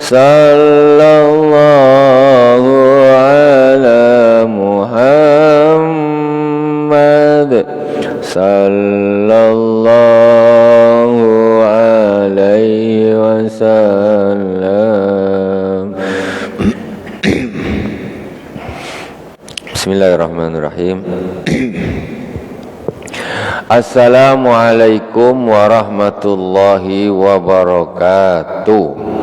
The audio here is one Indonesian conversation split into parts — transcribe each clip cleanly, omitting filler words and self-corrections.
sallallahu ala Muhammad sallallahu alaihi wasallam. Bismillahirrahmanirrahim. Assalamualaikum warahmatullahi wabarakatuh.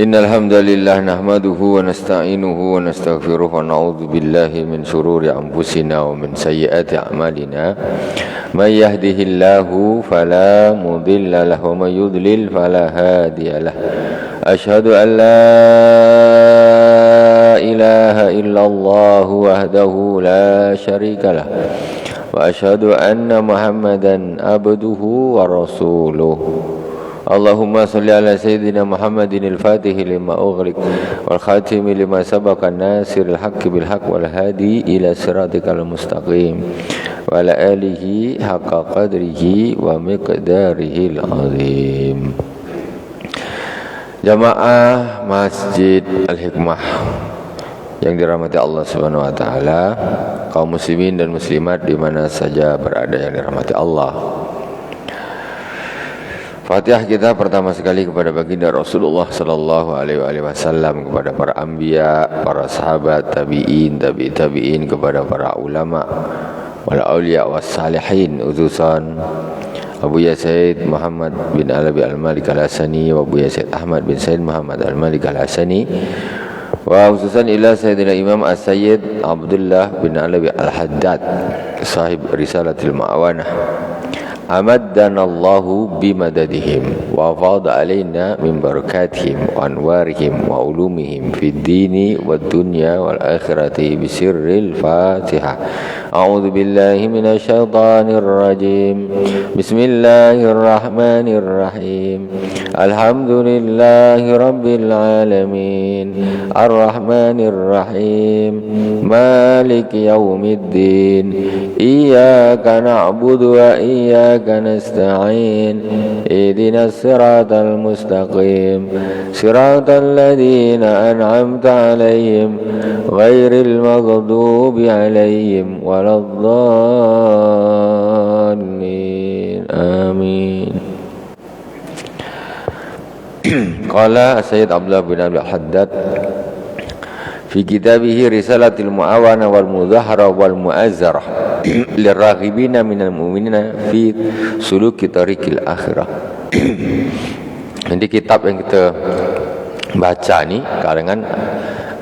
Innal hamdalillah nahmaduhu wa nasta'inuhu wa nastaghfiruh wa na'udzu billahi min shururi anfusina wa min sayyiati a'malina. May yahdihillahu fala mudilla lahu wa may yudlil fala hadiyalah. Asyhadu an la ilaha illallah wahdahu la syarikalah wa asyhadu anna Muhammadan abduhu wa rasuluh. Allahumma salli ala sayyidina Muhammadin al-Fatih lima ughliq wal khatimi lima sabaqa nasiril haqqi bil haqq wal hadi ila siratikal mustaqim wa ala alihi haqqa qadrihi wa miqdarihil azim. Jamaah Masjid Al-Hikmah yang dirahmati Allah Subhanahu wa taala, kaum muslimin dan muslimat di mana saja berada yang dirahmati Allah. Fatihah kita pertama sekali kepada baginda Rasulullah sallallahu alaihi wasallam, kepada para anbiya, para sahabat, tabi'in, tabi'in, kepada para ulama, wal auliya was salihin, utusan Abu Yazid Muhammad bin Alawi Al-Malik Al-Hasani wa Abu Yazid Ahmad bin Said Muhammad Al-Malik Al-Hasani, wa khususan ila Sayyidina Imam As-Sayyid Abdullah bin Alawi Al-Haddad sahib Risalatil Ma'awanah. Amaddanallahu bimadadihim wa afada alaina min barakatihim wa anwarihim wa ulumihim fid dini wad dunya wal akhirati bisirril Fatihah. A'udzu billahi minasy syaithanir rajim. Bismillahirrahmanirrahim. Alhamdulillahi rabbil alamin. Arrahmanir rahim. Maliki yaumiddin. Iyyaka na'budu wa iyyaka nasta'in. Ihdinas siratal mustaqim. Siratal ladzina an'amta 'alaihim ghairil maghdubi 'alaihim waladdallin. Amin. Qala Sayyid Abdullah bin Abdul Haddad fi kitabihi Risalatil Mu'awana wal Mudhahara wal Mu'azzarah liraghibina minal mu'minina fi suluki tariqil akhirah. Jadi kitab yang kita baca ni karangan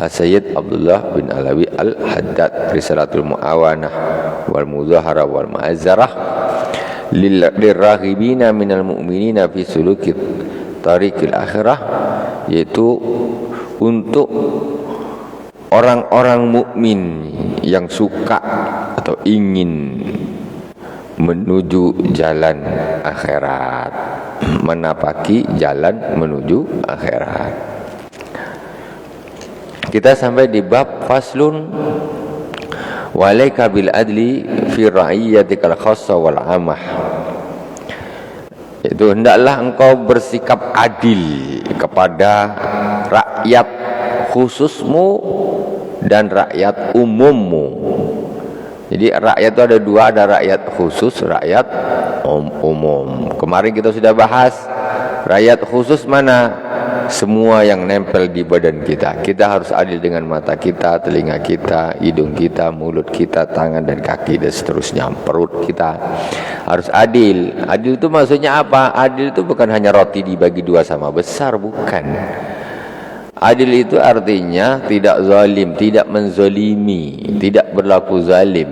Sayyid Abdullah bin Alawi Al-Haddad, Risalatul Mu'awanah wal Mudhahara wal Mu'azzarah liraghibina minal mu'minina fi suluki tariqil akhirah, yaitu untuk orang-orang mukmin yang suka atau ingin menuju jalan akhirat, menapaki jalan menuju akhirat. Kita sampai di bab faslun walaika bil adli fi ra'iyyatikal khassa wal 'amah. Itu hendaklah engkau bersikap adil kepada rakyat khususmu dan rakyat umummu. Jadi rakyat itu ada dua, ada rakyat khusus, rakyat umum. Kemarin kita sudah bahas rakyat khusus mana? Semua yang nempel di badan kita. Kita harus adil dengan mata kita, telinga kita, hidung kita, mulut kita, tangan dan kaki dan seterusnya. Perut kita harus adil. Adil itu maksudnya apa? Adil itu bukan hanya roti dibagi dua sama besar, bukan. Adil itu artinya tidak zalim, tidak menzalimi, tidak berlaku zalim.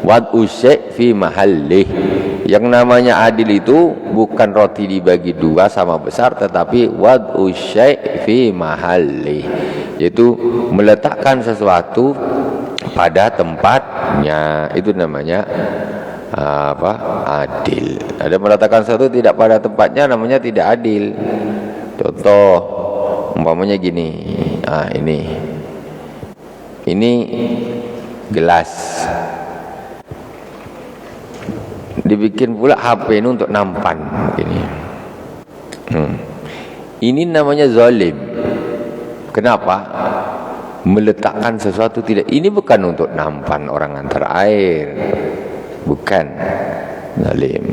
Wad'u syai' fi mahallih. Yang namanya adil itu bukan roti dibagi dua sama besar, tetapi wad'u syai' fi mahallih, yaitu meletakkan sesuatu pada tempatnya. Itu namanya adil. Ada meletakkan sesuatu tidak pada tempatnya, namanya tidak adil. Contoh umpamanya gini, ini gelas dibikin pula HP ini untuk nampan ini. Ini namanya zalim. Kenapa? Meletakkan sesuatu tidak, ini bukan untuk nampan orang antar air, bukan, zalim.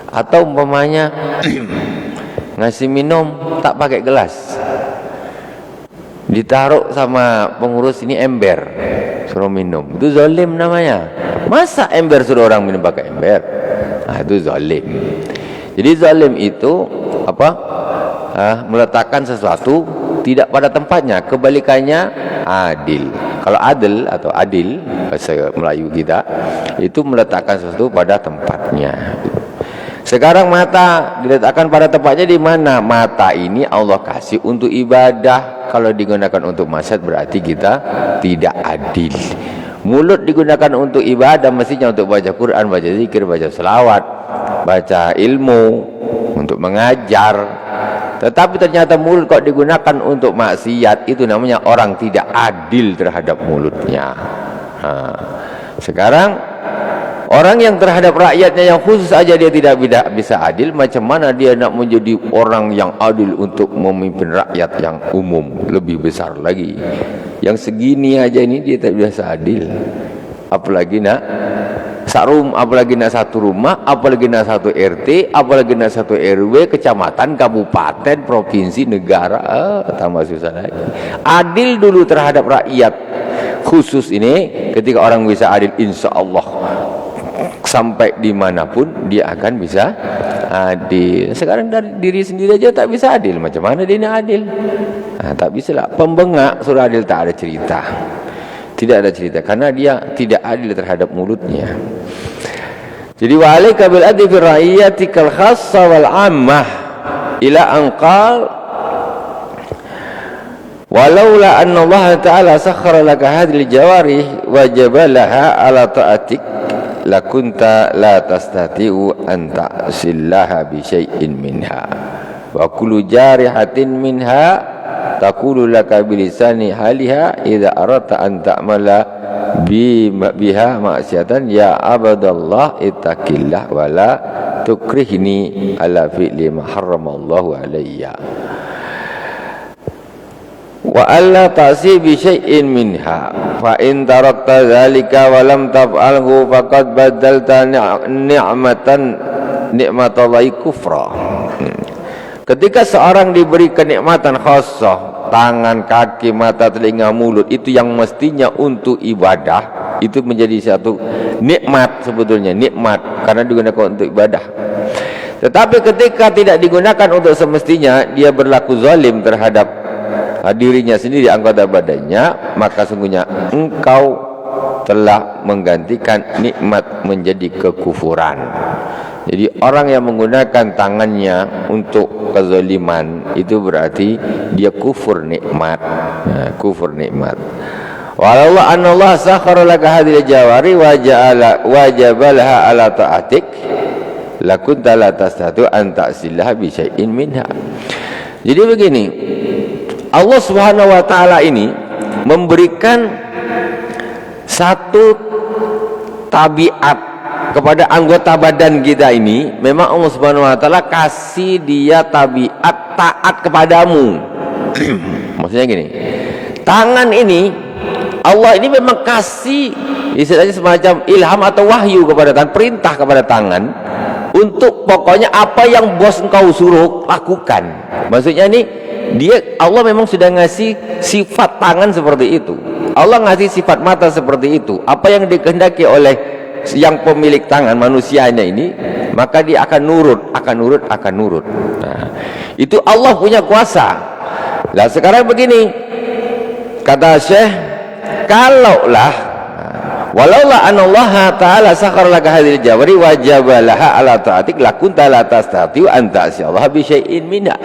Atau umpamanya ngasih minum tak pakai gelas, ditaruh sama pengurus ini ember, suruh minum, itu zalim namanya. Masa ember suruh orang minum pakai ember? Nah, itu zalim. Jadi zalim itu apa? Meletakkan sesuatu tidak pada tempatnya, kebalikannya adil. Kalau adil atau adil bahasa Melayu kita itu meletakkan sesuatu pada tempatnya. Sekarang mata diletakkan pada tempatnya di mana? Mata ini Allah kasih untuk ibadah. Kalau digunakan untuk maksiat berarti kita tidak adil. Mulut digunakan untuk ibadah, mestinya untuk baca Quran, baca zikir, baca selawat, baca ilmu, untuk mengajar. Tetapi ternyata mulut kok digunakan untuk maksiat, itu namanya orang tidak adil terhadap mulutnya. Sekarang orang yang terhadap rakyatnya yang khusus aja dia tidak bisa adil, macam mana dia nak menjadi orang yang adil untuk memimpin rakyat yang umum lebih besar lagi? Yang segini aja ini dia tak biasa adil, apalagi nak apalagi nak satu rumah, apalagi nak satu RT, apalagi nak satu RW, kecamatan, kabupaten, provinsi, negara, tambah susah lagi. Adil dulu terhadap rakyat khusus ini. Ketika orang bisa adil, insya Allah sampai dimanapun dia akan bisa adil. Sekarang dari diri sendiri aja tak bisa adil, macam mana dia nak adil? Tak bisa lah. Pembengak suruh adil tak ada cerita, tidak ada cerita, karena dia tidak adil terhadap mulutnya. Jadi wa alaika bil adli fi ra'iyatikal khassa wal 'ammah ila anqal walaula anna Allah ta'ala sakhkhara laka hadhil jawarih wa jabalaha ala ta'atik lakunta la tastati'u an ta'sillaha bi syai'in minha wa kullu jarihatin minha taqulu laka bilisani haliha idza aradta an ta'mala biha maksiatan ya abadallah ittaqillah wala tukrihni ala fi'li ma harramallahu alayya wa alla ta'si bi syai'in minha fa in tarakta dzalika wa lam taf'alhu faqad badalta ni'matallahi kufra. Ketika seorang diberi kenikmatan khassah, tangan, kaki, mata, telinga, mulut, itu yang mestinya untuk ibadah, itu menjadi satu nikmat sebetulnya, nikmat karena digunakan untuk ibadah. Tetapi ketika tidak digunakan untuk semestinya, dia berlaku zalim terhadap dirinya sendiri, anggota badannya, maka sungguhnya engkau telah menggantikan nikmat menjadi kekufuran. Jadi orang yang menggunakan tangannya untuk kezaliman itu berarti dia kufur nikmat, kufur nikmat. Walau anna Allah sakhara laka hadhil jawari wa jabalaha ala ta'atik lakunta la tastatu an ta'sillaha bi syai'in minha. Jadi begini, Allah Subhanahu wa taala ini memberikan satu tabiat kepada anggota badan kita ini. Memang Allah Subhanahu wa taala kasih dia tabiat taat kepadamu. Maksudnya gini, tangan ini Allah ini memang kasih istilahnya semacam ilham atau wahyu kepada tangan, perintah kepada tangan untuk pokoknya apa yang bos engkau suruh lakukan. Maksudnya ini dia, Allah memang sudah ngasih sifat tangan seperti itu, Allah ngasih sifat mata seperti itu. Apa yang dikehendaki oleh yang pemilik tangan manusianya ini, maka dia akan nurut, akan nurut. Nah, itu Allah punya kuasa. Lah sekarang begini, kata Syekh, kalaulah walaula anallaha ta'ala sakhkhara laka hadhil jawari wa jabalaha ala ta'atik lakunta la tastati'u an ta'siyallaha bi syai'in minha.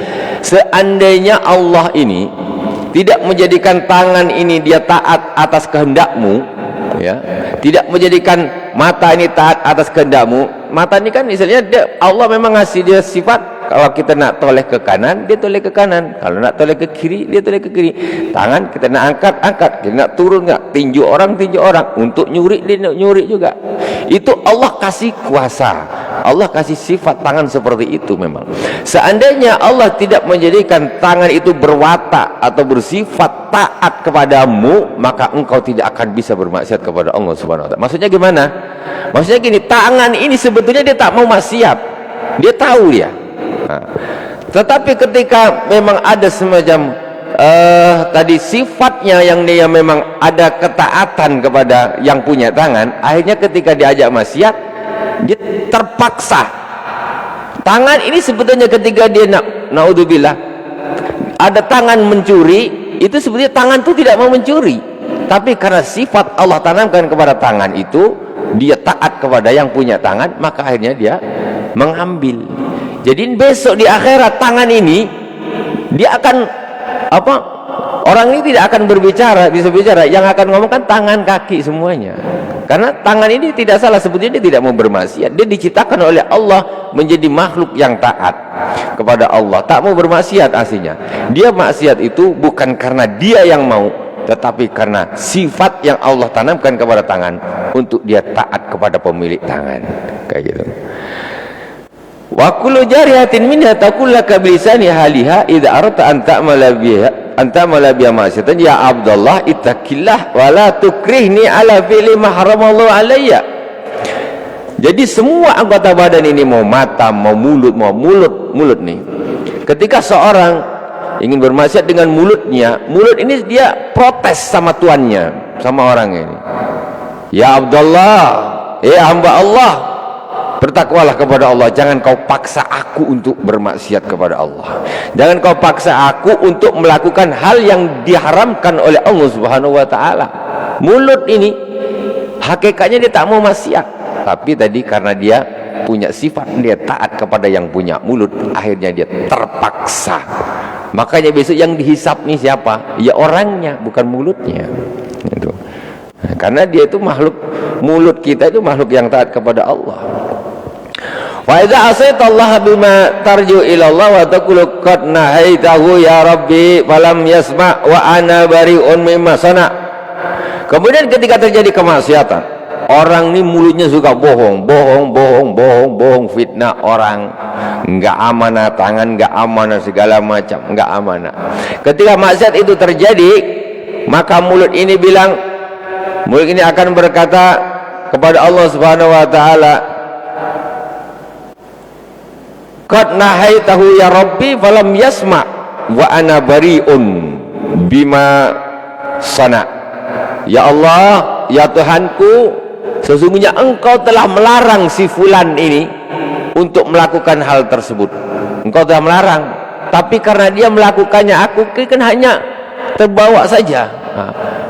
Seandainya Allah ini tidak menjadikan tangan ini dia taat atas kehendakmu, ya, tidak menjadikan mata ini taat atas kehendakmu. Mata ini kan istilahnya Allah memang ngasih dia sifat kalau kita nak toleh ke kanan, dia toleh ke kanan. Kalau nak toleh ke kiri, dia toleh ke kiri. Tangan kita nak angkat, angkat. Kita nak turun enggak? Tinju orang. Untuk nyuri, dia nak nyuri juga. Itu Allah kasih kuasa. Allah kasih sifat tangan seperti itu memang. Seandainya Allah tidak menjadikan tangan itu berwatak atau bersifat taat kepadamu, maka engkau tidak akan bisa bermaksiat kepada Allah Subhanahu wa taala. Maksudnya gimana? Maksudnya gini, tangan ini sebetulnya dia tak mau maksiat. Dia tahu dia. Nah, tetapi ketika memang ada semacam tadi sifatnya yang dia memang ada ketaatan kepada yang punya tangan, akhirnya ketika diajak maksiat dia terpaksa. Tangan ini sebetulnya ketika dia naudzubillah ada tangan mencuri, itu sebetulnya tangan itu tidak mau mencuri, tapi karena sifat Allah tanamkan kepada tangan itu, dia taat kepada yang punya tangan, maka akhirnya dia mengambil. Jadi besok di akhirat tangan ini dia akan apa? Orang ini tidak akan bisa bicara, yang akan ngomong kan tangan kaki semuanya. Karena tangan ini tidak salah, sebetulnya dia tidak mau bermaksiat. Dia diciptakan oleh Allah menjadi makhluk yang taat kepada Allah, tak mau bermaksiat aslinya. Dia maksiat itu bukan karena dia yang mau, tetapi karena sifat yang Allah tanamkan kepada tangan untuk dia taat kepada pemilik tangan. Kayak gitu. Wa kullu jarihatin minha taqullaka bilisani haliha idza aradta an ta'mala biha ma'siyatan ya Abdullah ittaqillah wa la tukrihni ala fi'li ma haramallahu alayya. Jadi semua anggota badan ini, mau mata, mau mulut nih. Ketika seorang ingin bermaksiat dengan mulutnya, mulut ini dia protes sama tuannya, sama orang ini. Ya Abdullah, hamba Allah, bertakwalah kepada Allah, jangan kau paksa aku untuk bermaksiat kepada Allah, jangan kau paksa aku untuk melakukan hal yang diharamkan oleh Allah Subhanahu wa taala. Mulut ini hakikatnya dia tak mau maksiat, tapi tadi karena dia punya sifat dia taat kepada yang punya mulut, akhirnya dia terpaksa. Makanya besok yang dihisap nih siapa? Ya orangnya, bukan mulutnya. Itu. Karena dia itu makhluk, mulut kita itu makhluk yang taat kepada Allah. Wa idza asaitallaha bima tarju ila Allah wa taqulu qad nahaitahu ya rabbi falam yasma wa ana bari'un mimma sana. Kemudian ketika terjadi kemaksiatan, orang ini mulutnya suka bohong, fitnah orang, enggak amanah, tangan enggak amanah, segala macam enggak amanah. Ketika maksiat itu terjadi, maka mulut ini akan berkata kepada Allah Subhanahu wa taala, qad nahaitahu ya rabbi falam yasma wa ana bari'un bima sana. Ya Allah, ya Tuhanku, sesungguhnya engkau telah melarang si fulan ini untuk melakukan hal tersebut. Engkau telah melarang, tapi karena dia melakukannya, aku kan hanya terbawa saja.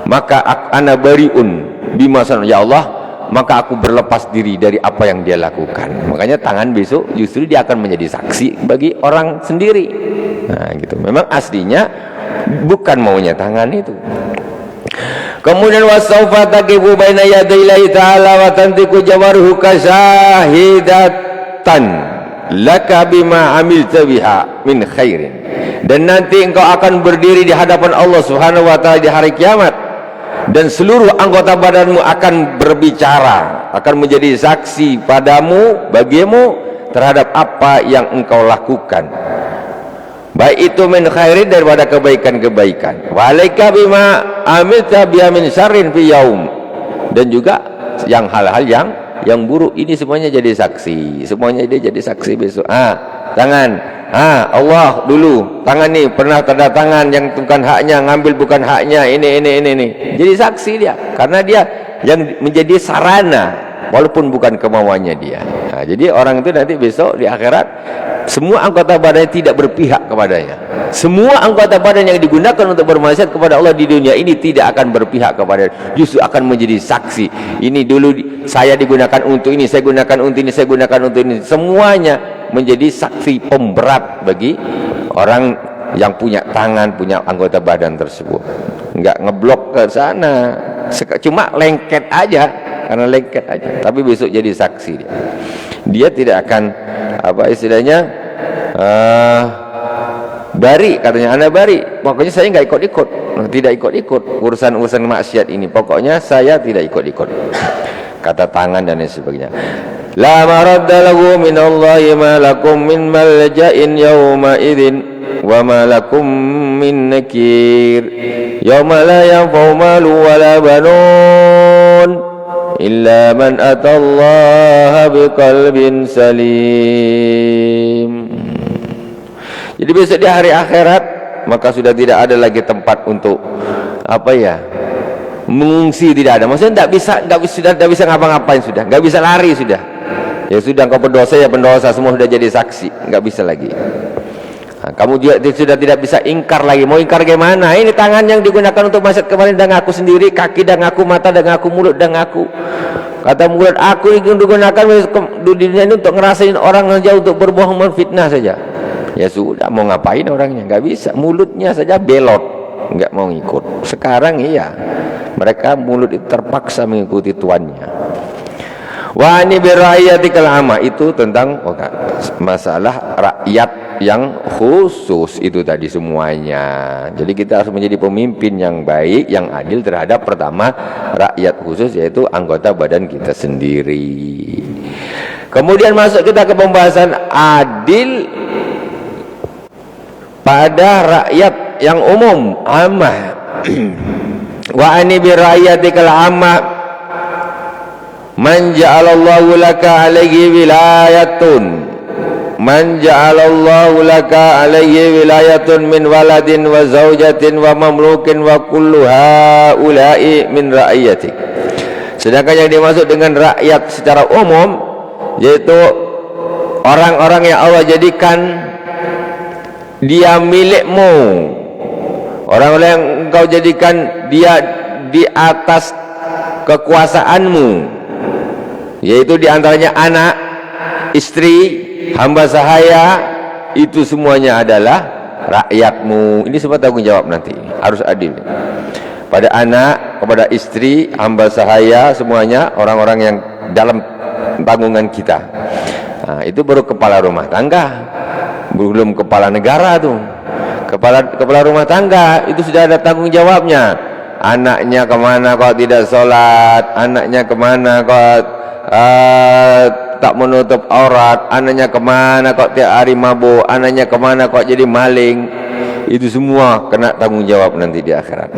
Maka ana bari'un bima sana, ya Allah, maka aku berlepas diri dari apa yang dia lakukan. Makanya tangan besok justru dia akan menjadi saksi bagi orang sendiri. Nah gitu, memang aslinya bukan maunya tangan itu. Kemudian wasaufa taqifu baina yadayillahi ta'ala wa tantiqu jawaruka syahidatan laka bima amilta biha min khairin. Dan nanti engkau akan berdiri di hadapan Allah Subhanahu wa taala di hari kiamat, dan seluruh anggota badanmu akan berbicara, akan menjadi saksi bagimu terhadap apa yang engkau lakukan, baik itu min khairin, daripada kebaikan-kebaikan, walaika bima amilta biha min syarrin fi yaum, dan juga yang hal-hal yang buruk ini semuanya jadi saksi, semuanya dia jadi saksi besok. Tangan, Allah dulu, tangan nih pernah tanda tangan yang bukan haknya, ngambil bukan haknya, ini. Jadi saksi dia, karena dia yang menjadi sarana, walaupun bukan kemauannya dia. Nah, jadi orang itu nanti besok di akhirat, semua anggota badannya tidak berpihak kepadanya. Semua anggota badan yang digunakan untuk bermaksiat kepada Allah di dunia ini tidak akan berpihak kepada, justru akan menjadi saksi. Ini dulu saya digunakan untuk ini, saya gunakan untuk ini, saya gunakan untuk ini. Semuanya menjadi saksi pemberat bagi orang yang punya tangan, punya anggota badan tersebut. Enggak ngeblok ke sana, cuma lengket aja, karena lengket aja. Tapi besok jadi saksi dia. Dia tidak akan apa istilahnya Bari katanya, anda bari, pokoknya saya nggak ikut-ikut, tidak ikut-ikut urusan-urusan maksiat ini, pokoknya saya tidak ikut-ikut. Kata tangan dan lain sebagainya. La maradda lahu min Allahi ma lakum min malja'in yawma idzin wa ma lakum min nakir yawma la yanfa'u malu wa la banun illa man atallaha biqalbin salim. Jadi besok di hari akhirat maka sudah tidak ada lagi tempat untuk mengungsi, tidak ada. Maksudnya tidak bisa ngapa-ngapain sudah, nggak bisa lari sudah. Ya sudah, kau pendosa ya pendosa, semua sudah jadi saksi, nggak bisa lagi. Nah, kamu juga sudah tidak bisa ingkar lagi. Mau ingkar gimana? Ini tangan yang digunakan untuk maksiat kemarin dan aku sendiri, kaki dan aku, mata dan aku, mulut dan aku. Kata mulut, aku digunakan di dunia ini untuk ngerasain orang saja, untuk berbohong, menfitnah saja. Ya sudah, mau ngapain orangnya? Nggak bisa, mulutnya saja belot, nggak mau ngikut. Sekarang iya, mereka mulut itu terpaksa mengikuti tuannya. Wa ani biraiyatikal amma, itu tentang masalah rakyat yang khusus itu tadi semuanya. Jadi kita harus menjadi pemimpin yang baik, yang adil terhadap pertama rakyat khusus, yaitu anggota badan kita sendiri. Kemudian masuk kita ke pembahasan adil pada rakyat yang umum, ammah. Wa ani biraiyatikal ammah man ja'alallahu laka alaihi wilayatun, man ja'alallahu laka alaihi wilayatun min waladin wa zaujatin wa mamlukin wa kullu haula'i min ra'iyyatik. Sedangkan yang dimaksud dengan rakyat secara umum yaitu orang-orang yang Allah jadikan dia milikmu, orang-orang yang engkau jadikan dia di atas kekuasaanmu, yaitu diantaranya anak, istri, hamba sahaya, itu semuanya adalah rakyatmu. Ini semua tanggung jawab nanti, harus adil pada anak, kepada istri, hamba sahaya, semuanya orang-orang yang dalam tanggungan kita. Nah, itu baru kepala rumah tangga, belum kepala negara tuh. Kepala rumah tangga itu sudah ada tanggung jawabnya. Anaknya kemana kok tidak sholat, anaknya kemana kok tak menutup aurat, anaknya kemana kok tiap hari mabuk, anaknya kemana kok jadi maling. Itu semua kena tanggung jawab nanti di akhirat.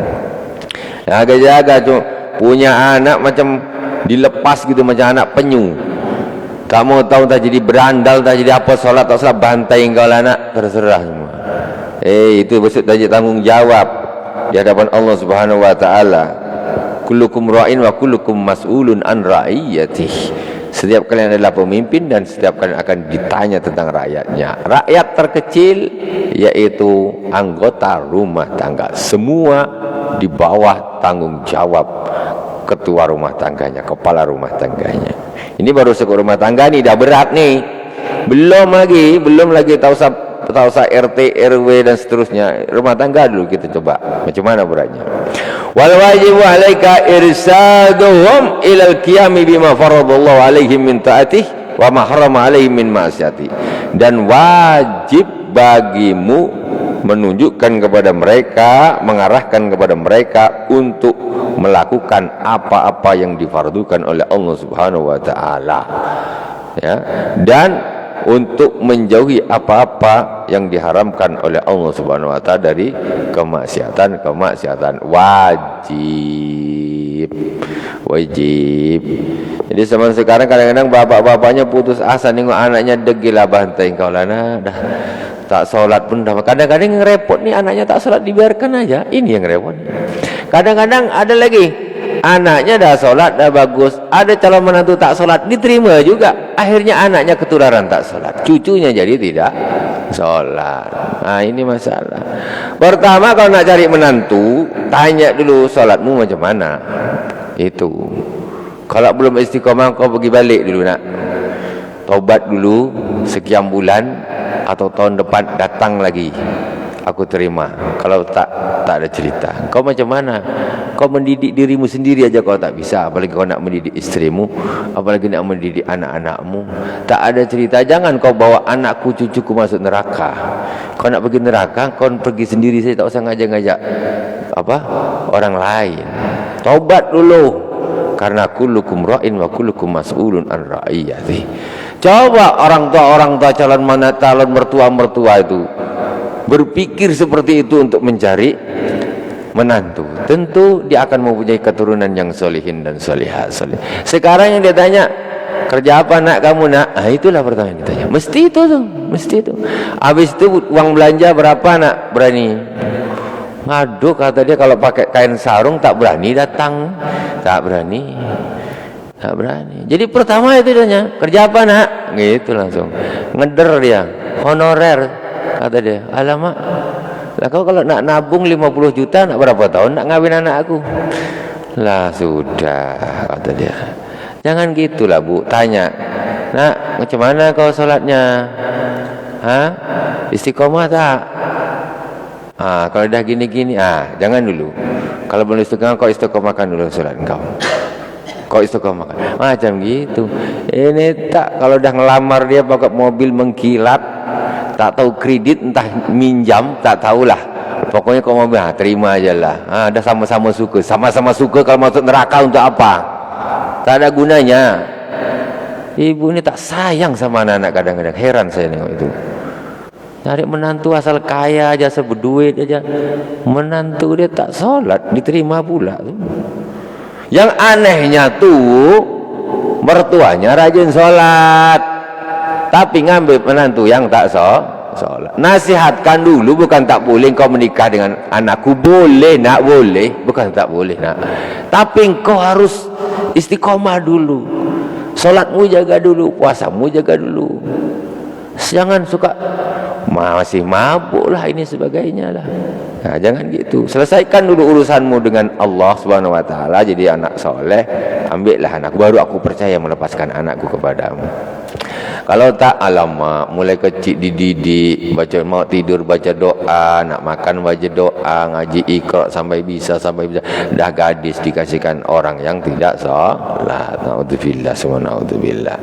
Jaga-jaga tuh, punya anak macam dilepas gitu, macam anak penyu. Tak mau tahu, tak jadi berandal, tak jadi apa, sholat tak sholat, bantai engkau lah anak, terserah semua. Itu maksud tanggung jawab di hadapan Allah Subhanahu wa taala. Kullukum ra'in wa kullukum mas'ulun an ra'iyatih. Setiap kalian adalah pemimpin dan setiap kalian akan ditanya tentang rakyatnya. Rakyat terkecil yaitu anggota rumah tangga, semua di bawah tanggung jawab ketua rumah tangganya, kepala rumah tangganya. Ini baru sekut rumah tangga nih, dah berat nih. Belum lagi tahu RT, RW dan seterusnya. Rumah tangga dulu kita coba macam mana beratnya. Wal wajibu alaika irsaduhum ilal qiyami bima faradallahu alaihim min ta'atih wa ma harrama alaihim min ma'siyati. Dan wajib bagimu menunjukkan kepada mereka, mengarahkan kepada mereka untuk melakukan apa-apa yang difardukan oleh Allah Subhanahu wa taala. Ya, dan untuk menjauhi apa-apa yang diharamkan oleh Allah Subhanahu wa taala dari kemaksiatan wajib. Jadi zaman sekarang kadang-kadang bapak-bapaknya putus asa nengok anaknya degil lah, bantai kau lah, nah, dah tak sholat pun dah. Kadang-kadang yang repot nih, anaknya tak sholat dibiarkan aja. Ini yang repot. Kadang-kadang ada lagi, anaknya dah sholat, dah bagus, ada calon menantu tak sholat, diterima juga. Akhirnya anaknya ketularan tak sholat, cucunya jadi tidak sholat. Nah ini masalah. Pertama kalau nak cari menantu, tanya dulu sholatmu macam mana. Itu kalau belum istiqomah, kau pergi balik dulu nak, tobat dulu sekian bulan, atau tahun depan datang lagi aku terima. Kalau tak ada cerita. Kau macam mana? Kau mendidik dirimu sendiri aja kau tak bisa, apalagi kau nak mendidik istrimu, apalagi nak mendidik anak-anakmu. Tak ada cerita. Jangan kau bawa anakku, cucuku masuk neraka. Kau nak pergi neraka, kau pergi sendiri saja, tak usah ngajak-ngajak orang lain. Taubat dulu. Karena kullukum ra'in wa kullukum mas'ulun an ra'iyati. Coba orang tua calon mertua itu berpikir seperti itu untuk mencari menantu. Tentu dia akan mempunyai keturunan yang solihin dan solihat. Sekarang yang dia tanya, kerja apa nak kamu nak? Itulah pertanyaan ditanya. Mesti itu tuh, mesti itu. Habis itu uang belanja berapa nak? Berani? Ngadu kata dia, kalau pakai kain sarung tak berani datang. Tak berani. Jadi pertama itu tanya, kerja apa nak? Gitu langsung. Ngeder dia, honorer kata dia. Alamak, lah kau kalau nak nabung 50 juta nak berapa tahun nak ngawin anak aku? Lah sudah kata dia. Jangan gitulah Bu, tanya. Nak, macam mana kau sholatnya? Istiqomah tak? Kalau dah gini-gini, jangan dulu. Kalau belum istiqomah, kau istiqomahkan dulu sholat kau. Kau istiqomahkan. Macam gitu. Ini tak, kalau dah ngelamar dia pakai mobil mengkilap, tak tahu kredit, entah minjam, tak tahulah. Pokoknya kau mobil, terima aja lah. Dah sama-sama suka. Sama-sama suka kalau masuk neraka untuk apa? Tak ada gunanya. Ibu ini tak sayang sama anak-anak kadang-kadang. Heran saya tengok itu. Cari menantu asal kaya aja, asal berduit aja. Menantu dia tak sholat, diterima pula tuh. Yang anehnya tuh, mertuanya rajin sholat, tapi ngambil menantu yang tak sholat. Nasihatkan dulu, bukan tak boleh kau menikah dengan anakku. Boleh nak, boleh. Bukan tak boleh nak. Tapi kau harus istiqomah dulu. Sholatmu jaga dulu, puasamu jaga dulu. Jangan suka masih mabuk lah ini sebagainya lah. Jangan gitu. Selesaikan dulu urusanmu dengan Allah Subhanahu Wa Taala. Jadi anak soleh, ambillah anak. Baru aku percaya melepaskan anakku kepadamu. Kalau tak, alamak, mulai kecil dididik, mau tidur baca doa, nak makan baca doa, ngaji Iqra sampai bisa. Dah gadis dikasihkan orang yang tidak sholat. Naudzubillah, semua naudzubillah.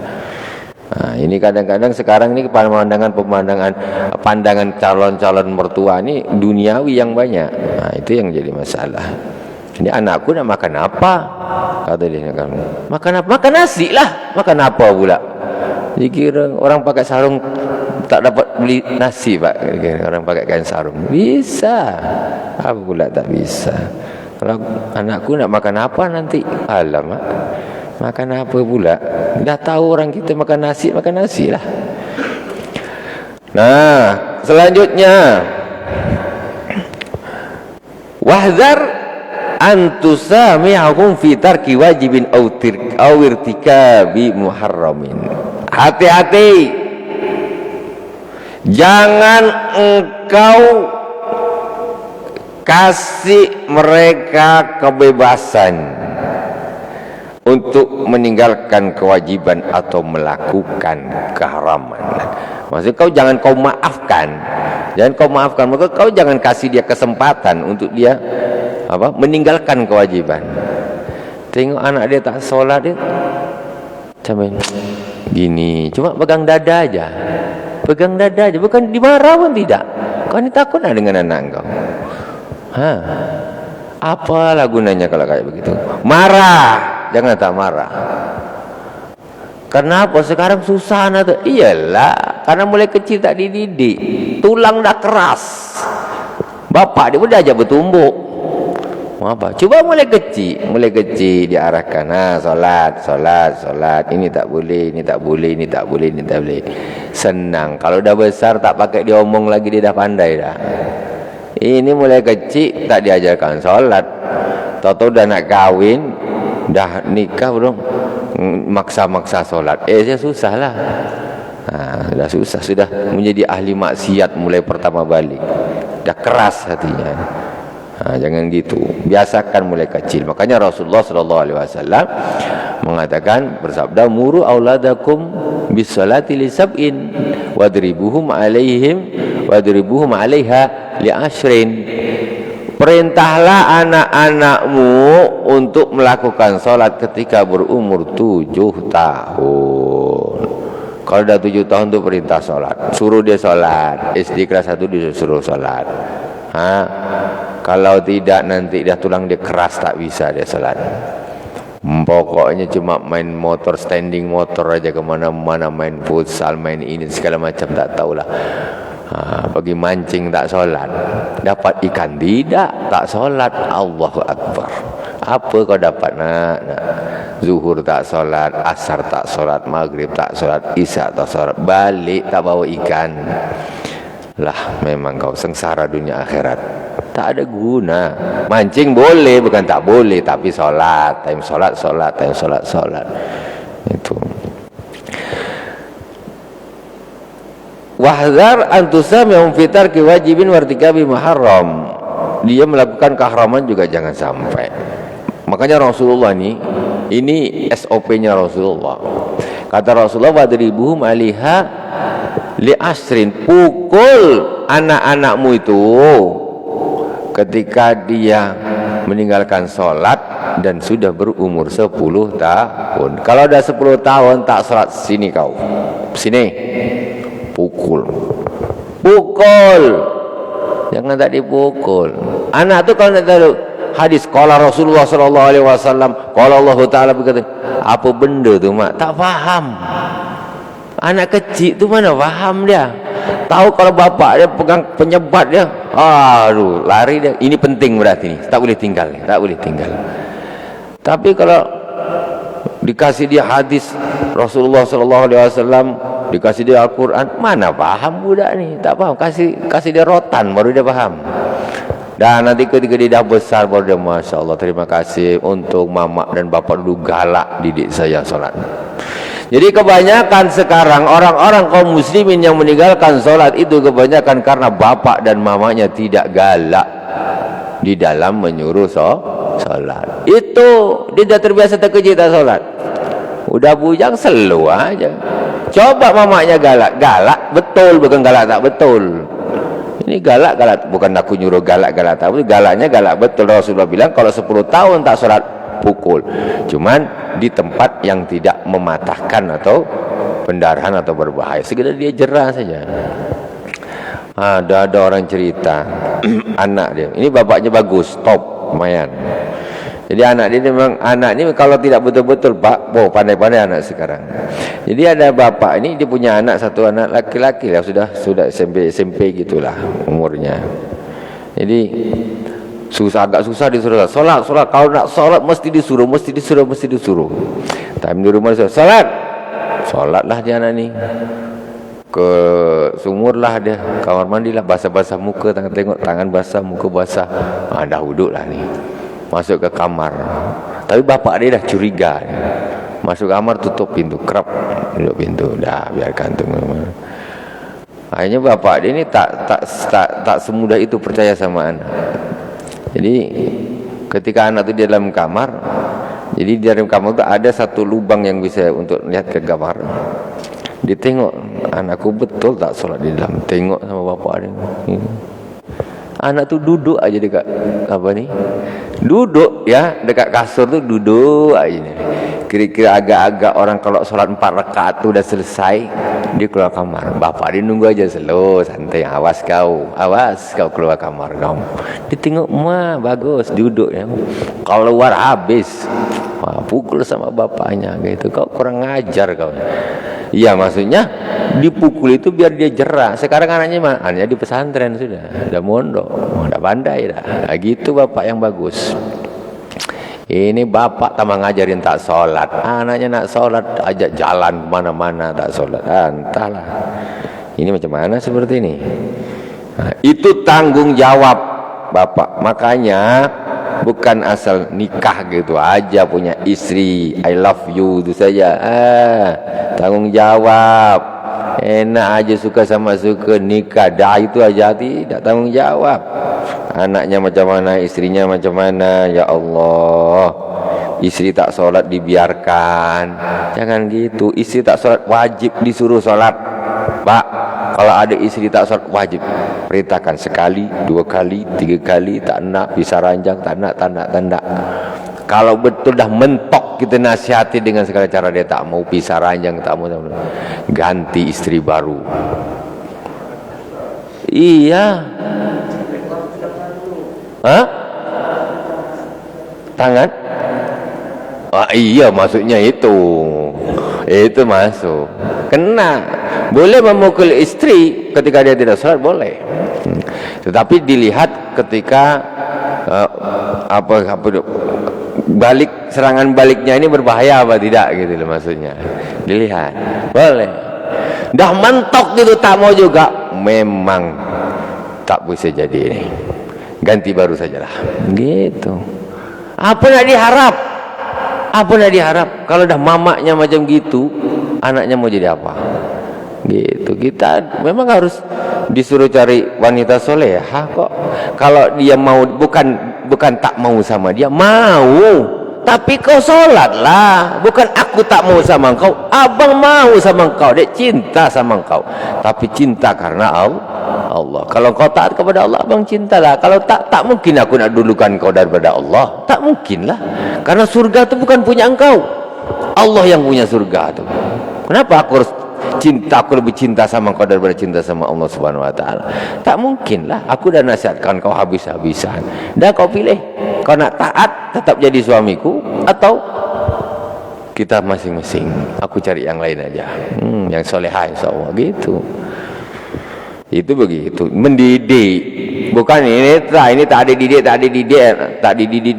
Ini kadang-kadang sekarang ini pandangan calon-calon mertua ini duniawi yang banyak. Itu yang jadi masalah. Ini anakku nak makan apa? Kata dia, makan apa? Makan nasi lah. Makan apa pula? Dikira orang pakai sarung tak dapat beli nasi, Pak. Orang pakai kain sarung. Bisa. Apa pula tak bisa? Kalau anakku nak makan apa nanti? Alamak. Makan apa pula? Dah tahu orang kita makan nasi lah. Nah, selanjutnya, wahdhar antusami'ahum fi tarki wajibin aw irtikabi muharramin. Hati-hati, jangan engkau kasih mereka kebebasan untuk meninggalkan kewajiban atau melakukan keharaman. Maksudnya kau jangan kau maafkan. Maka kau jangan kasih dia kesempatan untuk dia meninggalkan kewajiban. Tengok anak dia tak sholat, dia sampai gini, cuma pegang dada aja, bukan dimarah pun tidak. Kau ni takut nak dengan anak kau? Apalah gunanya kalau kayak begitu? Marah. Jangan tak marah. Kenapa sekarang susah anak tu? Iyalah, karena mulai kecil tak dididik. Tulang dah keras. Bapak dia pun dah aja bertumbuk. Apa? Cuba mulai kecil diarahkan. Solat. Ini tak boleh. Senang. Kalau dah besar tak pakai diomong lagi, dia dah pandai dah. Ini mulai kecil tak diajarkan solat. Tahu-tahu dah nak kahwin, dah nikah belum, maksa-maksa solat. Dia susah lah. Dah susah, sudah menjadi ahli maksiat mulai pertama balik. Dah keras hatinya. Jangan gitu. Biasakan mulai kecil. Makanya Rasulullah SAW mengatakan, bersabda, muru auladakum bis salati li sab'in wadribuhum 'alaiha li ashrin. Perintahlah anak-anakmu untuk melakukan sholat ketika berumur 7 tahun. Kalau dah 7 tahun tu perintah sholat, suruh dia sholat. SD kelas 1 disuruh sholat. Kalau tidak nanti dah tulang dia keras, tak bisa dia sholat. Pokoknya cuma main motor, standing motor aja kemana-mana, main futsal, main ini segala macam, tak tahulah. Pergi mancing tak solat, dapat ikan tidak, tak solat. Allahu Akbar. Apa kau dapat nak? Zuhur tak solat, asar tak solat, maghrib tak solat, isya tak solat, balik tak bawa ikan. Lah memang kau sengsara dunia akhirat, tak ada guna. Mancing boleh, bukan tak boleh, tapi solat, time solat, time solat. Itu. Wahdar antusam yang fitar kewajibin wartikabi muharram. Dia melakukan keharaman juga jangan sampai. Makanya Rasulullah ini SOP-nya Rasulullah. Kata Rasulullah, wadribuhum aliha li asrin. Pukul anak-anakmu itu ketika dia meninggalkan sholat dan sudah berumur 10 tahun. Kalau dah 10 tahun tak sholat, sini kau, sini, pukul, jangan tak dipukul. Anak tu kalau nak tahu hadis qala Rasulullah sallallahu alaihi wasallam, qala Allah taala berkata, apa benda tu mak tak faham. Anak kecil tu mana faham dia? Tahu kalau bapak dia pegang penyebat dia, aduh, lari dia. Ini penting berarti ni, tak boleh tinggal, tak boleh tinggal. Tapi kalau dikasih dia hadis Rasulullah sallallahu alaihi wasallam, dikasih dia Al-Quran, mana paham budak ni? Tak paham. Kasih dia rotan baru dia paham. Dan nanti ketika dia dah besar baru dia, Masya Allah, terima kasih untuk mama dan bapak dulu galak didik saya solat. Jadi kebanyakan sekarang orang-orang kaum muslimin yang meninggalkan solat itu kebanyakan karena bapak dan mamanya tidak galak di dalam menyuruh solat. Itu dia dah terbiasa terkejut tak solat. Udah bujang selu aja. Coba mamanya galak betul, bukan galak tak betul. Ini galak bukan aku nyuruh galak tak betul. Galaknya galak betul. Rasulullah bilang kalau 10 tahun tak sholat, pukul. Cuman di tempat yang tidak mematahkan atau pendarahan atau berbahaya. Sekedar dia jerah saja. Ada orang cerita anak dia, ini bapaknya bagus, top, lumayan. Jadi anak dia memang, anak ini kalau tidak betul-betul pandai-pandai anak sekarang. Jadi ada bapak ini, dia punya anak, satu anak laki-laki lah, sudah SMP gitulah umurnya. Jadi agak susah disuruh solat. Kalau nak solat mesti disuruh. Time di rumah solatlah dia anak ni. Ke sumur lah dia, kamar mandi lah, basah-basah muka, tengok tangan basah, muka basah. Dah duduk lah ni. Masuk ke kamar, tapi bapak dia dah curiga. Masuk kamar, tutup pintu, kerap tutup pintu, dah biarkan tu. Akhirnya bapak dia ni tak semudah itu percaya sama anak. Jadi ketika anak tu di dalam kamar, jadi di dalam kamar tu ada satu lubang yang bisa untuk lihat ke kamar. Dia tengok, anakku betul tak solat di dalam. Tengok sama bapak dia. Anak tu duduk aja dekat duduk ya, dekat kasur tu duduk aja ni. Kira-kira agak-agak orang kalau solat 4 rakaat tu dah selesai, dia keluar kamar. Bapak dia nunggu aja slow, santai. Awas kau keluar kamar kau. Dia tengok, bagus duduk ya. Kalau keluar habis, pukul sama bapaknya gitu. Kau kurang ngajar kau. Iya, maksudnya dipukul itu biar dia jerah. Sekarang anaknya di pesantren sudah mondok, udah pandai dah. Nah, gitu bapak yang bagus. Ini bapak tambah ngajarin tak sholat, anaknya nak sholat, ajak jalan kemana-mana tak sholat. Entahlah, ini macam mana seperti ini. Nah, itu tanggung jawab bapak. Makanya bukan asal nikah gitu aja punya istri, I love you itu saja. Tanggung jawab. Enak aja suka sama suka, nikah dah itu aja, tidak tanggung jawab. Anaknya macam mana, istrinya macam mana, ya Allah. Istri tak solat dibiarkan, jangan gitu. Istri tak solat wajib disuruh solat. Pak, kalau ada istri tak sholat wajib perintahkan sekali, 2 kali, 3 kali, tak nak bisa ranjang, tak nak. Kalau betul dah mentok kita nasihati dengan segala cara, dia tak mau pisah ranjang, tak mau, ganti istri baru. Iya. Hah? Tangan? Iya, maksudnya itu masuk. Kena. Boleh memukul istri ketika dia tidak sholat, boleh. Tetapi dilihat ketika serangan baliknya ini berbahaya apa tidak gitu loh, maksudnya. Dilihat. Boleh. Dah mentok gitu tak mau juga, memang tak bisa jadi ini. Ganti baru sajalah. Gitu. Apa nak diharap? Kalau dah mamaknya macam gitu, anaknya mau jadi apa? Gitu. Kita memang harus disuruh cari wanita solehah kok. Kalau dia mau, bukan tak mau sama dia, mau. Tapi kau sholatlah. Bukan aku tak mau sama engkau, abang mau sama engkau, dia cinta sama engkau. Tapi cinta karena Allah. Kalau kau taat kepada Allah, abang cintalah. Kalau tak mungkin aku nak dulukan kau daripada Allah. Tak mungkin lah. Karena surga itu bukan punya engkau, Allah yang punya surga itu. Kenapa aku harus cinta, aku lebih cinta sama engkau daripada cinta sama Allah Subhanahu wa taala? Tak mungkin lah. Aku dah nasihatkan kau habis-habisan. Dah kau pilih. Kau nak taat tetap jadi suamiku, atau kita masing-masing, aku cari yang lain aja. Yang solehah insyaallah gitu. Itu begitu, mendidik. Bukan ini tak dididik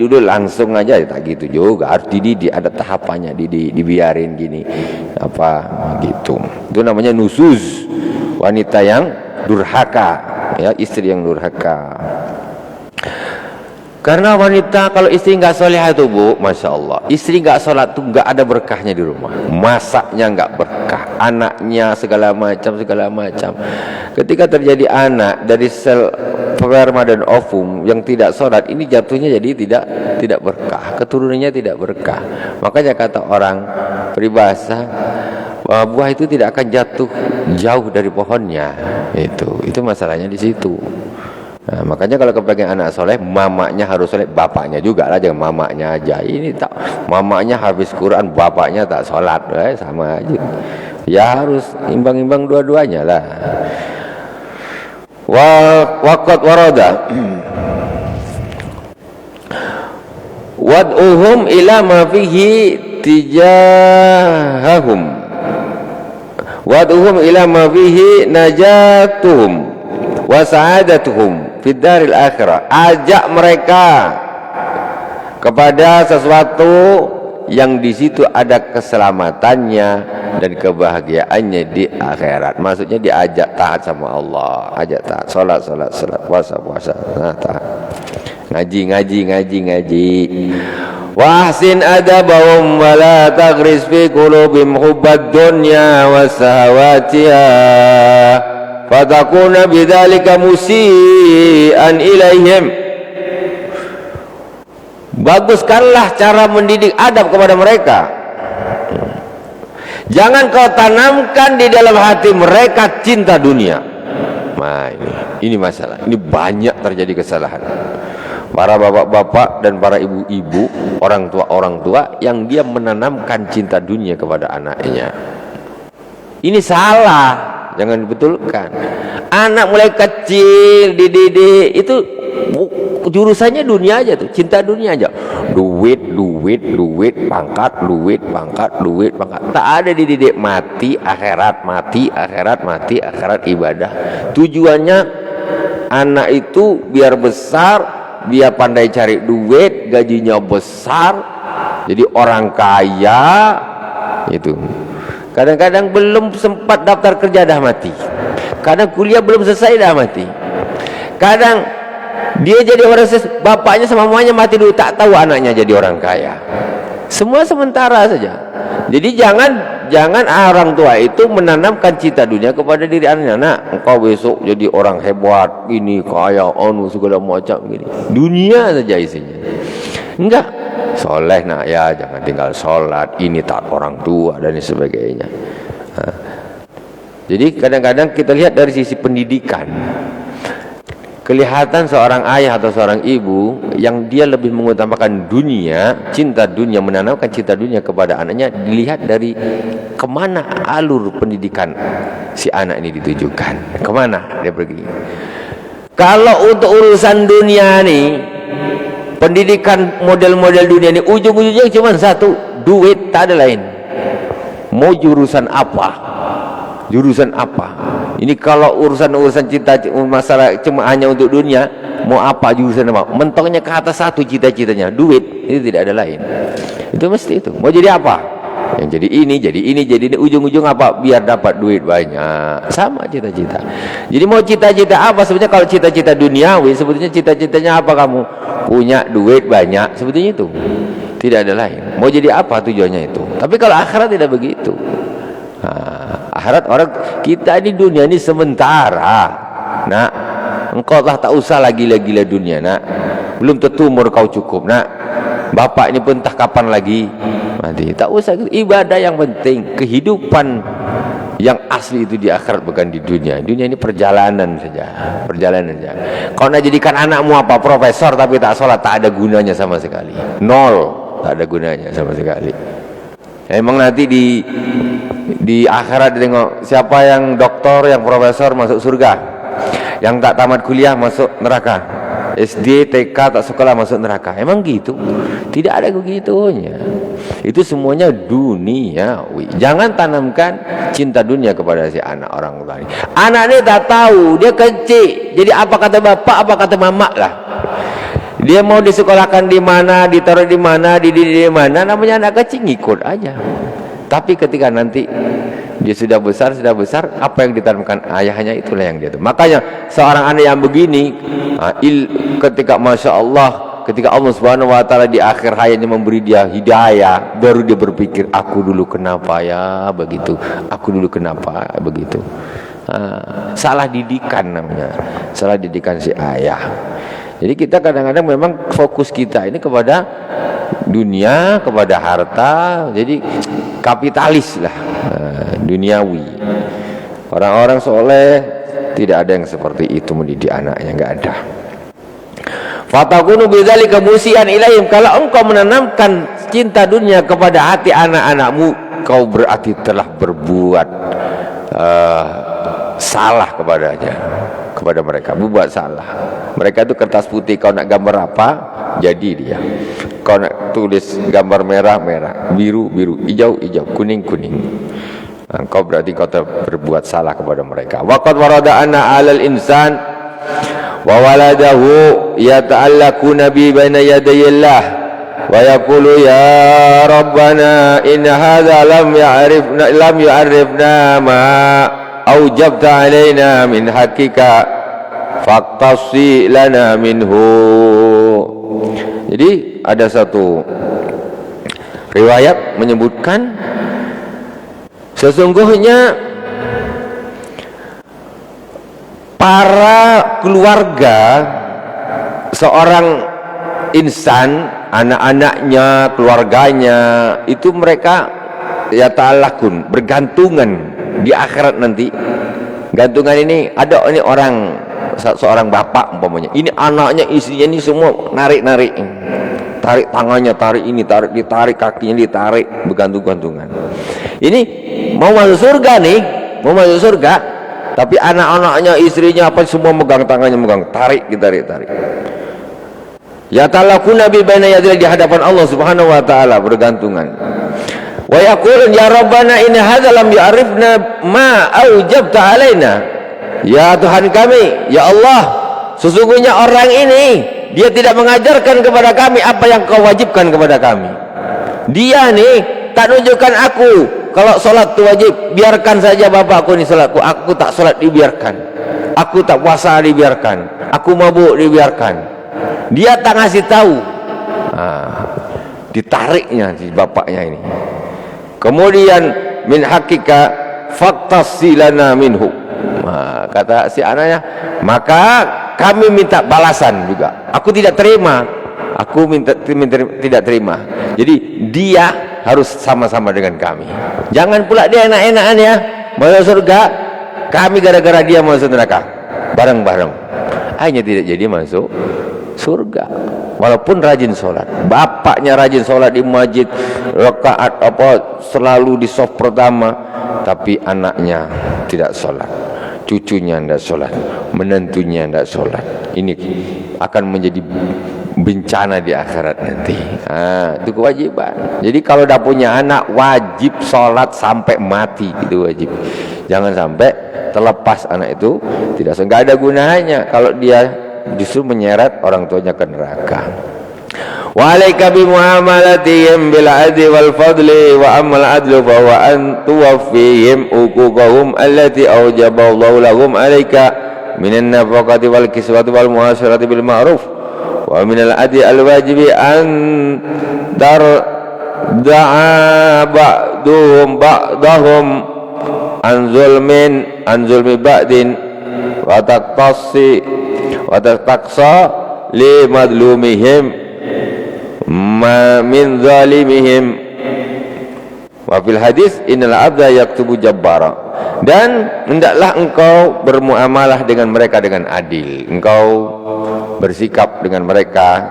dulu langsung aja, tak gitu juga. Harus dididik, ada tahapannya, dibiarin gini apa gitu. Itu namanya nusuz, wanita yang durhaka, ya, istri yang durhaka. Karena wanita kalau istri nggak solehah itu, Bu, masya Allah, istri nggak sholat tuh nggak ada berkahnya di rumah. Masaknya nggak berkah, anaknya segala macam. Ketika terjadi anak dari sel sperma dan ovum yang tidak sholat, ini jatuhnya jadi tidak berkah, keturunannya tidak berkah. Makanya kata orang peribahasa, buah itu tidak akan jatuh jauh dari pohonnya. Itu masalahnya di situ. Nah, makanya kalau kepengen anak soleh, mamanya harus soleh, bapaknya juga lah, jangan mamanya aja. Ini tak, mamanya habis Quran, bapaknya tak sholat, sama aja. Ya harus imbang-imbang dua-duanya lah. Waqad warada wad'uhum ila ma fihi tijahahum, wad'uhum ila ma fihi najatuhum wa sa'adatuhum fid daril akhirah. Ajak mereka kepada sesuatu yang di situ ada keselamatannya dan kebahagiaannya di akhirat. Maksudnya diajak taat sama Allah, ajak taat, salat, puasa, nah, taat. Ngaji. Wahsin adabahum wa la taghris fi qulubihim hubbad dunya wa sahawatiha fatakuna bidzalika musian ilaihim. Baguskanlah cara mendidik adab kepada mereka. Jangan kau tanamkan di dalam hati mereka cinta dunia. Nah, ini masalah. Ini banyak terjadi kesalahan. Para bapak-bapak dan para ibu-ibu, orang tua yang dia menanamkan cinta dunia kepada anaknya. Ini salah, jangan dibetulkan. Anak mulai kecil dididik itu jurusannya dunia aja tuh, cinta dunia aja. Duit, pangkat. Tak ada dididik mati akhirat, ibadah. Tujuannya anak itu biar besar, dia pandai cari duit, gajinya besar, jadi orang kaya. Itu kadang-kadang belum sempat daftar kerja dah mati, kadang kuliah belum selesai dah mati, kadang dia jadi orang bapaknya sama mamanya mati dulu, tak tahu anaknya jadi orang kaya. Semua sementara saja. Jadi jangan orang tua itu menanamkan cinta dunia kepada diri anaknya. Nak, engkau besok jadi orang hebat, ini kaya, segala macam gini. Dunia saja isinya. Enggak. Soleh nak ya, jangan tinggal sholat, ini tak orang tua dan sebagainya. Jadi kadang-kadang kita lihat dari sisi pendidikan, kelihatan seorang ayah atau seorang ibu yang dia lebih mengutamakan dunia, cinta dunia, menanamkan cinta dunia kepada anaknya, dilihat dari kemana alur pendidikan si anak ini ditujukan, kemana dia pergi. Kalau untuk urusan dunia nih, pendidikan model-model dunia ini ujung-ujungnya cuma satu, duit, tak ada lain. Mau jurusan apa? Jurusan apa? Ini kalau urusan cinta masalah cuma hanya untuk dunia, mau apa jurusan apa? Mentoknya ke atas satu cita-citanya, duit, itu tidak ada lain. Itu mesti itu. Mau jadi apa? Yang jadi ini, ujung-ujung apa? Biar dapat duit banyak. Sama cita-cita. Jadi mau cita-cita apa? Sebetulnya kalau cita-cita duniawi, sebetulnya cita-citanya apa kamu? Punya duit banyak, sebetulnya itu. Tidak ada lain. Mau jadi apa tujuannya itu? Tapi kalau akhirat tidak begitu. Akhirat orang kita di dunia ini sementara. Nak, engkau lah tak usah lagi gila dunia, nak. Belum tentu umur kau cukup, nak. Bapak ini pun entah kapan lagi mati. Tak usah, ibadah yang penting. Kehidupan yang asli itu di akhirat, bukan di dunia. Dunia ini perjalanan saja, perjalanan saja. Kau nak jadikan anakmu apa? Profesor tapi tak sholat, tak ada gunanya sama sekali. Nol, tak ada gunanya sama sekali. Emang nanti di akhirat tengok siapa yang doktor, yang profesor masuk surga, yang tak tamat kuliah masuk neraka, SD, TK tak sekolah masuk neraka. Emang gitu? Tidak ada begitunya. Itu semuanya duniawi. Jangan tanamkan cinta dunia kepada si anak orang tua ini. Anak ini tak tahu, dia kecil. Jadi apa kata bapak, apa kata mama lah. Dia mau disekolahkan di mana, ditaruh di mana, dididik di mana, namanya anak kecil, ngikut aja. Tapi ketika nanti dia sudah besar, apa yang ditanamkan ayahnya itulah yang dia tahu. Makanya seorang anak yang begini, ketika Masya Allah, ketika Allah Subhanahu Wa Taala di akhir hayatnya memberi dia hidayah, baru dia berpikir, aku dulu kenapa ya begitu, aku dulu kenapa begitu. Salah didikan namanya, salah didikan si ayah. Jadi kita kadang-kadang memang fokus kita ini kepada dunia, kepada harta, jadi kapitalis lah, duniawi. Orang-orang soleh tidak ada yang seperti itu mendidik anaknya, nggak ada. Fatakunu bidzalika musian ilaihim, kalau engkau menanamkan cinta dunia kepada hati anak-anakmu, kau berarti telah berbuat salah kepada mereka, berbuat salah. Mereka itu kertas putih, kau nak gambar apa, jadi dia. Kau nak tulis gambar merah, biru, hijau, kuning. Kau berarti kau berbuat salah kepada mereka. Waqad warada anna 'alal insan wa waladahu yata'allaquna bi baina yadayillah wa yaqulu ya rabbana in hadza lam yu'arrifna ma aujabta alaina min haqqika faqtasi lana minhu. Jadi ada satu riwayat menyebutkan sesungguhnya para keluarga seorang insan, anak-anaknya, keluarganya, itu mereka ya ta'allakun, bergantungan di akhirat nanti. Gantungan ini ada ini orang, seorang bapak umpamanya, ini anaknya, istrinya ini semua narik tarik tangannya, tarik ini, ditarik kakinya, ditarik, bergantung-gantungan. Ini mau masuk surga nih, mau masuk surga, tapi anak-anaknya, istrinya apa semua megang tangannya, tarik. Ya talaquna bi baina yadayhi, di hadapan Allah Subhanahu wa taala bergantungan. Wa yaqulun ya rabbana in hadza lam ya'rifna ma aujabta alaina. Ya Tuhan kami, ya Allah, sesungguhnya orang ini dia tidak mengajarkan kepada kami apa yang kau wajibkan kepada kami. Dia nih tak tunjukkan aku kalau sholat itu wajib, biarkan saja bapakku ini sholatku, aku tak sholat dibiarkan, aku tak puasa dibiarkan, aku mabuk dibiarkan. Dia tak ngasih tahu. Ditariknya si bapaknya ini. Kemudian min hakika faktasilana minhu. Kata si anaknya, maka kami minta balasan juga. Aku tidak terima. Aku tidak terima. Jadi dia harus sama-sama dengan kami. Jangan pula dia enak-enakan ya, masuk surga, kami gara-gara dia masuk neraka bareng-bareng, hanya tidak jadi masuk surga. Walaupun rajin sholat, bapaknya rajin sholat di masjid, rakaat selalu di saf pertama, tapi anaknya tidak sholat, cucunya tidak sholat, menantunya tidak sholat. Ini akan menjadi bencana di akhirat nanti. Itu kewajiban. Jadi kalau dah punya anak, wajib sholat sampai mati, itu wajib. Jangan sampai terlepas anak itu tidak, nggak ada gunanya kalau dia justru menyeret orang tuanya ke neraka. Wa alaika bi muamalatihim bil adli wal fadli wa amal adlu fa huwa an tuwaffihim uquqahum allati awjaba Allahu lahum alaika minan nafaqati wal kiswati wal muasharati bil ma'ruf wa minal adli al wajibi an da'a ba'dahum an zulmi ba'din wa taqsa li madlumihim ma min zalimihim. Wa fil hadis innal abda yaktubu jabbara, dan hendaklah engkau bermuamalah dengan mereka dengan adil, engkau bersikap dengan mereka,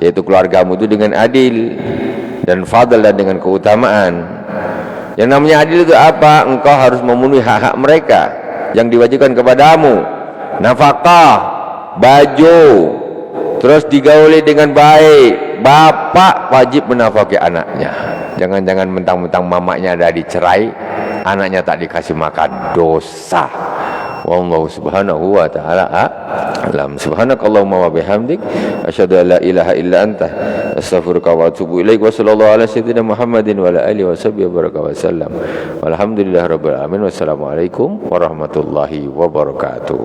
yaitu keluargamu itu dengan adil dan fadl dan dengan keutamaan. Yang namanya adil itu apa? Engkau harus memenuhi hak-hak mereka yang diwajibkan kepadamu, nafkah, baju, terus digauli dengan baik. Bapak wajib menafkahi anaknya. Jangan-jangan mentang-mentang mamanya ada dicerai, anaknya tak dikasih makan, dosa. Wallahu subhanahu wa ta'ala a'lam. Subhanakallahumma wa bihamdik, asyhadu an la ilaha illa anta, astaghfiruka wa atubu ilaik. Wa sallallahu ala sayyidina Muhammadin wa ala alihi wa sahbihi wa baraka wa sallam. Walhamdulillahirabbil alamin. Wassalamualaikum warahmatullahi wabarakatuh.